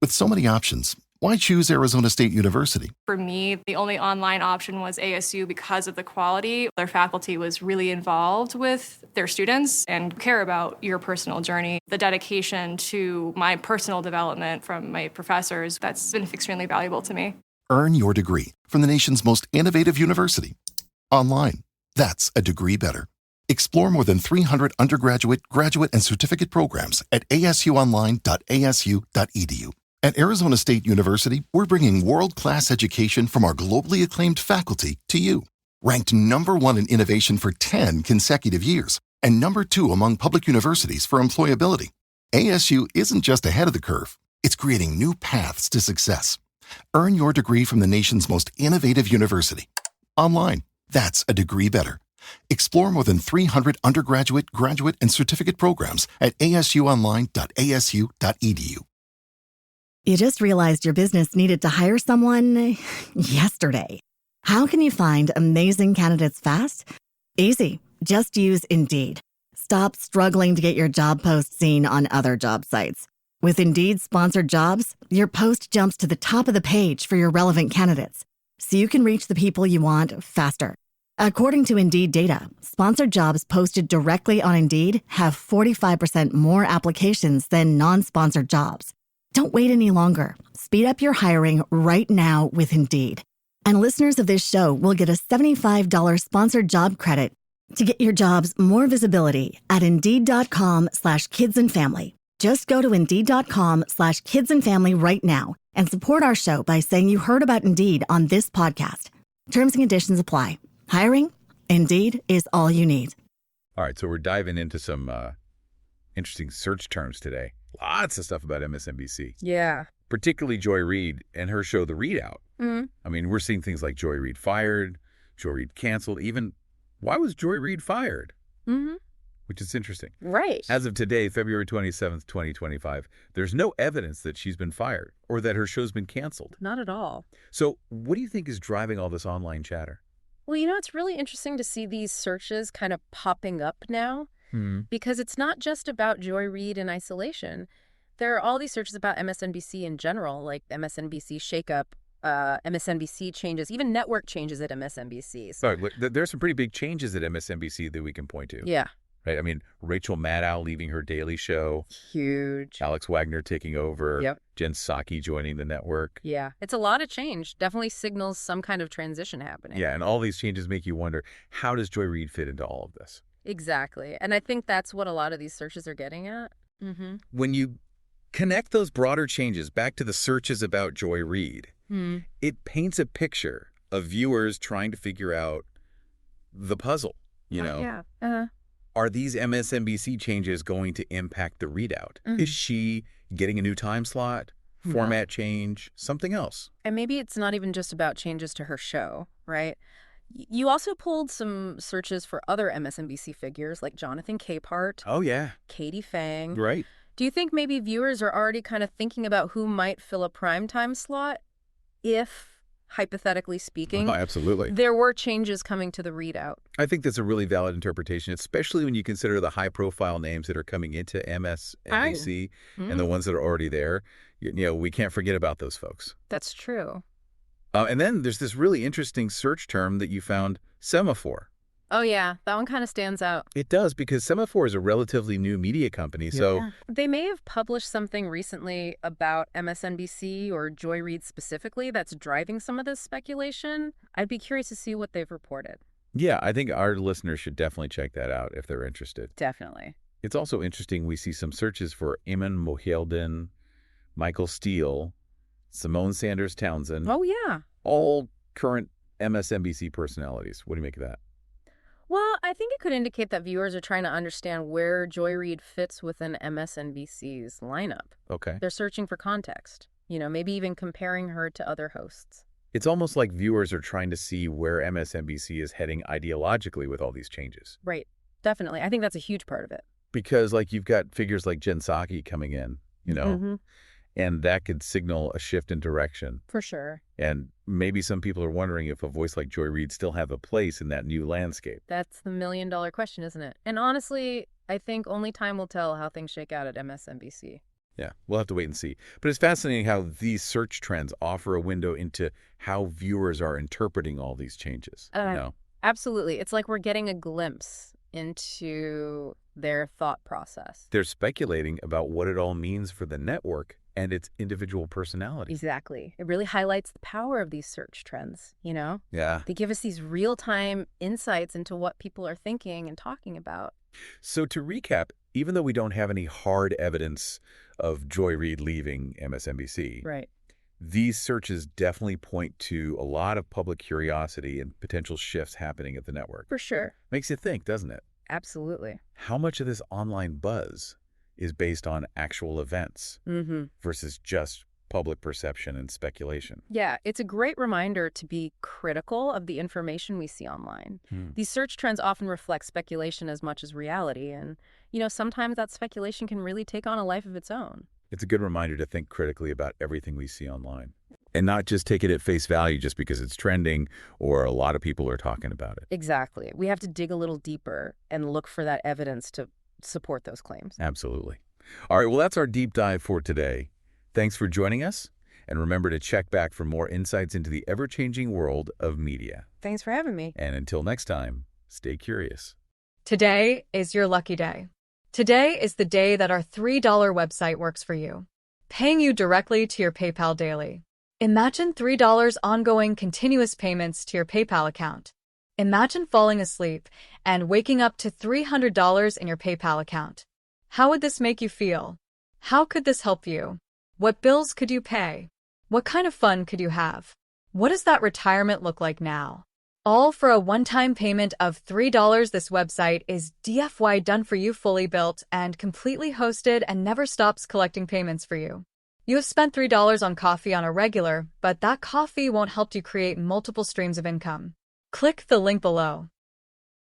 With so many options, why choose Arizona State University? For me, the only online option was ASU because of the quality. Their faculty was really involved with their students and care about your personal journey. The dedication to my personal development from my professors, that's been extremely valuable to me. Earn your degree from the nation's most innovative university. Online. That's a degree better. Explore more than 300 undergraduate, graduate, and certificate programs at asuonline.asu.edu. At Arizona State University, we're bringing world-class education from our globally acclaimed faculty to you. Ranked #1 in innovation for 10 consecutive years and #2 among public universities for employability. ASU isn't just ahead of the curve. It's creating new paths to success. Earn your degree from the nation's most innovative university. Online. That's a degree better. Explore more than 300 undergraduate, graduate, and certificate programs at asuonline.asu.edu. You just realized your business needed to hire someone yesterday. How can you find amazing candidates fast? Easy. Just use Indeed. Stop struggling to get your job post seen on other job sites. With Indeed sponsored jobs, your post jumps to the top of the page for your relevant candidates, so you can reach the people you want faster. According to Indeed data, sponsored jobs posted directly on Indeed have 45% more applications than non-sponsored jobs. Don't wait any longer. Speed up your hiring right now with Indeed. And listeners of this show will get a $75 sponsored job credit to get your jobs more visibility at Indeed.com/kidsandfamily. Just go to Indeed.com/kidsandfamily right now and support our show by saying you heard about Indeed on this podcast. Terms and conditions apply. Hiring? Indeed is all you need. All right, so we're diving into some interesting search terms today. Lots of stuff about MSNBC. Yeah. Particularly Joy Reid and her show, The Readout. Mm-hmm. I mean, we're seeing things like Joy Reid fired, Joy Reid canceled, even why was Joy Reid fired? Mm-hmm. Which is interesting. Right. As of today, February 27th, 2025, there's no evidence that she's been fired or that her show's been canceled. Not at all. So what do you think is driving all this online chatter? Well, it's really interesting to see these searches kind of popping up now because it's not just about Joy Reid in isolation. There are all these searches about MSNBC in general, like MSNBC shakeup, MSNBC changes, even network changes at MSNBC. So there's some pretty big changes at MSNBC that we can point to. Yeah. Right. I mean, Rachel Maddow leaving her daily show. Huge. Alex Wagner taking over. Yep. Jen Psaki joining the network. Yeah. It's a lot of change. Definitely signals some kind of transition happening. Yeah. And all these changes make you wonder, how does Joy Reid fit into all of this? Exactly. And I think that's what a lot of these searches are getting at. Mm-hmm. When you connect those broader changes back to the searches about Joy Reid, it paints a picture of viewers trying to figure out the puzzle, you know? Yeah. Uh-huh. Are these MSNBC changes going to impact the readout? Is she getting a new time slot, format change, something else? And maybe it's not even just about changes to her show, right? You also pulled some searches for other MSNBC figures like Jonathan Capehart. Oh, yeah. Katie Fang. Right. Do you think maybe viewers are already kind of thinking about who might fill a primetime slot if, hypothetically speaking, Oh, absolutely. there were changes coming to the readout? I think that's a really valid interpretation, especially when you consider the high-profile names that are coming into MSNBC and the ones that are already there. You know, we can't forget about those folks. That's true. And then there's this really interesting search term that you found, semaphore. Oh, yeah. That one kind of stands out. It does, because Semaphore is a relatively new media company, so... Yeah. They may have published something recently about MSNBC or Joy Reid specifically that's driving some of this speculation. I'd be curious to see what they've reported. Yeah, I think our listeners should definitely check that out if they're interested. Definitely. It's also interesting we see some searches for Eamon Mohiuddin, Michael Steele, Simone Sanders Townsend. Oh, yeah. All current MSNBC personalities. What do you make of that? Well, I think it could indicate that viewers are trying to understand where Joy Reid fits within MSNBC's lineup. Okay. They're searching for context, maybe even comparing her to other hosts. It's almost like viewers are trying to see where MSNBC is heading ideologically with all these changes. Right. Definitely. I think that's a huge part of it. Because, you've got figures like Jen Psaki coming in, and that could signal a shift in direction. For sure. And maybe some people are wondering if a voice like Joy Reid still have a place in that new landscape. That's the million-dollar question, isn't it? And honestly, I think only time will tell how things shake out at MSNBC. Yeah, we'll have to wait and see. But it's fascinating how these search trends offer a window into how viewers are interpreting all these changes. Absolutely. It's like we're getting a glimpse into their thought process. They're speculating about what it all means for the network and its individual personality. Exactly. It really highlights the power of these search trends, you know? Yeah. They give us these real-time insights into what people are thinking and talking about. So to recap, even though we don't have any hard evidence of Joy Reid leaving MSNBC, Right. these searches definitely point to a lot of public curiosity and potential shifts happening at the network. For sure. Makes you think, doesn't it? Absolutely. How much of this online buzz is based on actual events versus just public perception and speculation? Yeah, it's a great reminder to be critical of the information we see online. These search trends often reflect speculation as much as reality, and, sometimes that speculation can really take on a life of its own. It's a good reminder to think critically about everything we see online and not just take it at face value just because it's trending or a lot of people are talking about it. Exactly. We have to dig a little deeper and look for that evidence to support those claims. Absolutely. All right, well, that's our deep dive for today. Thanks for joining us, and remember to check back for more insights into the ever-changing world of media. Thanks for having me. And until next time, stay curious. Today is your lucky day. Today is the day that our $3 website works for you, paying you directly to your PayPal daily. Imagine $3 ongoing continuous payments to your PayPal account. Imagine falling asleep and waking up to $300 in your PayPal account. How would this make you feel? How could this help you? What bills could you pay? What kind of fun could you have? What does that retirement look like now? All for a one-time payment of $3. This website is DFY done for you, fully built and completely hosted, and never stops collecting payments for you. You have spent $3 on coffee on a regular, but that coffee won't help you create multiple streams of income. Click the link below.